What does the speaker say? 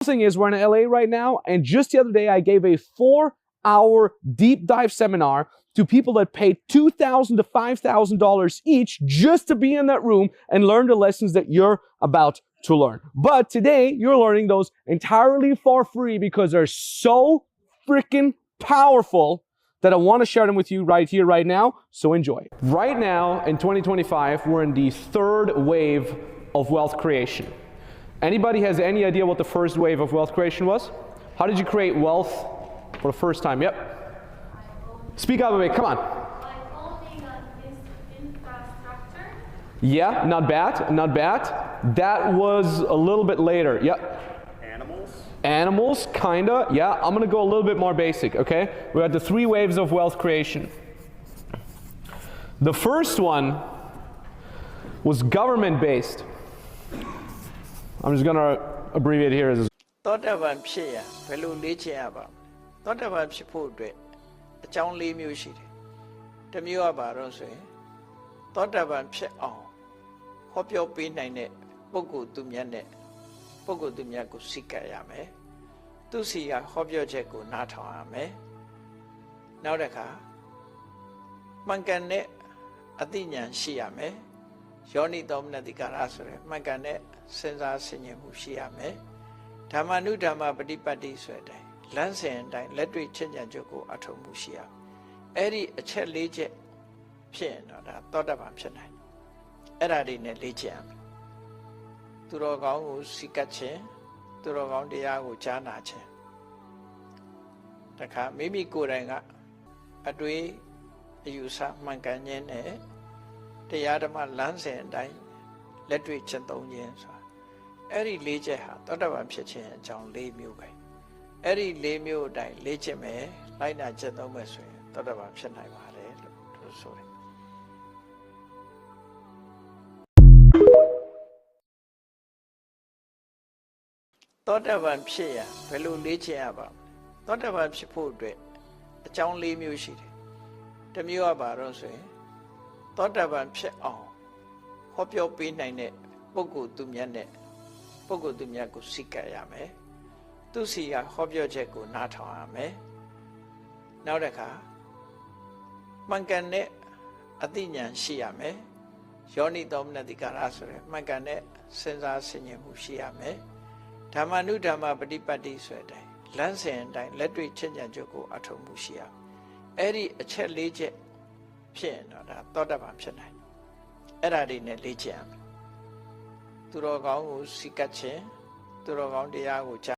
thing is, we're in LA right now, and just the other day, I gave a 4-hour deep dive seminar to people that paid $2,000 to $5,000 each just to be in that room and learn the lessons that you're about to learn. But today, you're learning those entirely for free because they're so freaking powerful that I want to share them with you right here, right now. So enjoy. Right now, in 2025, we're in the third wave of wealth creation. Anybody has any idea what the first wave of wealth creation was? How did you create wealth for the first time? Yep. Speak up a bit, come on. Like owning this infrastructure. Yeah, not bad, not bad. That was a little bit later. Yep. Animals, kinda. Yeah, I'm gonna go a little bit more basic, okay? We had the 3 waves of wealth creation. The first one was government-based. I'm just gonna abbreviate here as သောတာပန်ဖြစ်ရဘယ်လိုလေ့ကျင့်ရပါမလဲသောတာပန်ဖြစ်ဖို့အတွက်အကြောင်း 4 မျိုးရှိတယ်တစ်မျိုးကဘာလို့ဆိုရင်သောတာပန်ဖြစ်အောင်ဟောပြောပေးနိုင်တဲ့ပုဂ္ဂိုလ်သူမြတ်နဲ့ပုဂ္ဂိုလ်သူမြတ်ကိုစိတ်ကပ်ရမယ်သူစီကဟောပြောချက်ကိုနားထောင်ရမယ်နောက်တစ်ခါမှန်ကန်တဲ့အသိဉာဏ်ရှိရမယ်ယောနိသောမနတိကာရဆိုရယ်မှန်ကန်တဲ့စဉ်းစားဆင်ခြင်မှုရှိရမယ်ဓမ္မနုဓမ္မပฏิပတ်တိဆိုတဲ့အတိုင်းလမ်းစဉ်အတိုင်းလက်တွေ့ချင့်ကြံကြုတ်ကိုအထောက်မှုရှိရအဲ့ဒီအချက် 4 ချက်ဖြစ်ရင်တော့ဒါသောတာပန်ဖြစ်နိုင်အဲ့ဒါတွေနဲ့လေ့ကျင့်ရမယ်သူတော်ကောင်းကိုစိတ်ကပ်ခြင်းသူတော်ကောင်းတရားကိုကြားနာခြင်းတခါမိမိကိုယ်တိုင်ကအတွေ့အယူဆမှန်ကန်ခြင်းနဲ့တရားဓမ္မလမ်းစဉ်အတိုင်းလက်တွေ့ကျင့်သုံးခြင်းဆိုတာအဲ့ဒီ 4 ချက်ဟာသောတာပန်ဖြစ်ခြင်းအကြောင်း 4 မျိုးပဲအဲ့ဒီ 4 မျိုးအတိုင်းလေ့ကျင့်မယ်လိုက်နာကျင့်သုံးမယ်ဆိုရင်သောတာပန်ဖြစ်နိုင်ပါတယ်လို့သူဆိုတယ်သောတာပန်ဖြစ်ရဘယ်လိုလေ့ကျင့်ရပါမလဲသောတာပန်ဖြစ်ဖို့အတွက်အကြောင်း 4 မျိုးရှိတယ်တစ်မျိုးကဘာလို့ဆိုရင်သောတာပန်ဖြစ်အောင်ဟောပြောပေးနိုင်တဲ့ပုဂ္ဂိုလ်သူမြတ်နဲ့ပုဂ္ဂိုလ်သူမြတ်ကိုစိတ်ကပ်ရမယ်သူစီကဟောပြောချက်ကိုနားထောင်ရမယ်နောက်တစ်ခါမှန်ကန်တဲ့အသိဉာဏ်ရှိရမယ်ယောနိသောမနတိကာရဆိုရယ်မှန်ကန်တဲ့စဉ်းစားဆင်ခြင်မှုရှိရမယ်ဓမ္မနုဓမ္မပฏิပတ်တိဆိုတဲ့အတိုင်းလမ်းစဉ်အတိုင်းလက်တွေ့ချင့်ကြံကြုတ်ကိုအထောက်မှုရှိရအဲ့ဒီအချက် 4 ချက်ဖြစ်ရင်တော့ဒါသောတာပန်ဖြစ်နိုင်အဲ့ဒါတွေနဲ့လေ့ကျင့်ရမယ်သူတော်ကောင်းကိုစိတ်ကပ်ခြင်းသူတော်ကောင်းတရားကို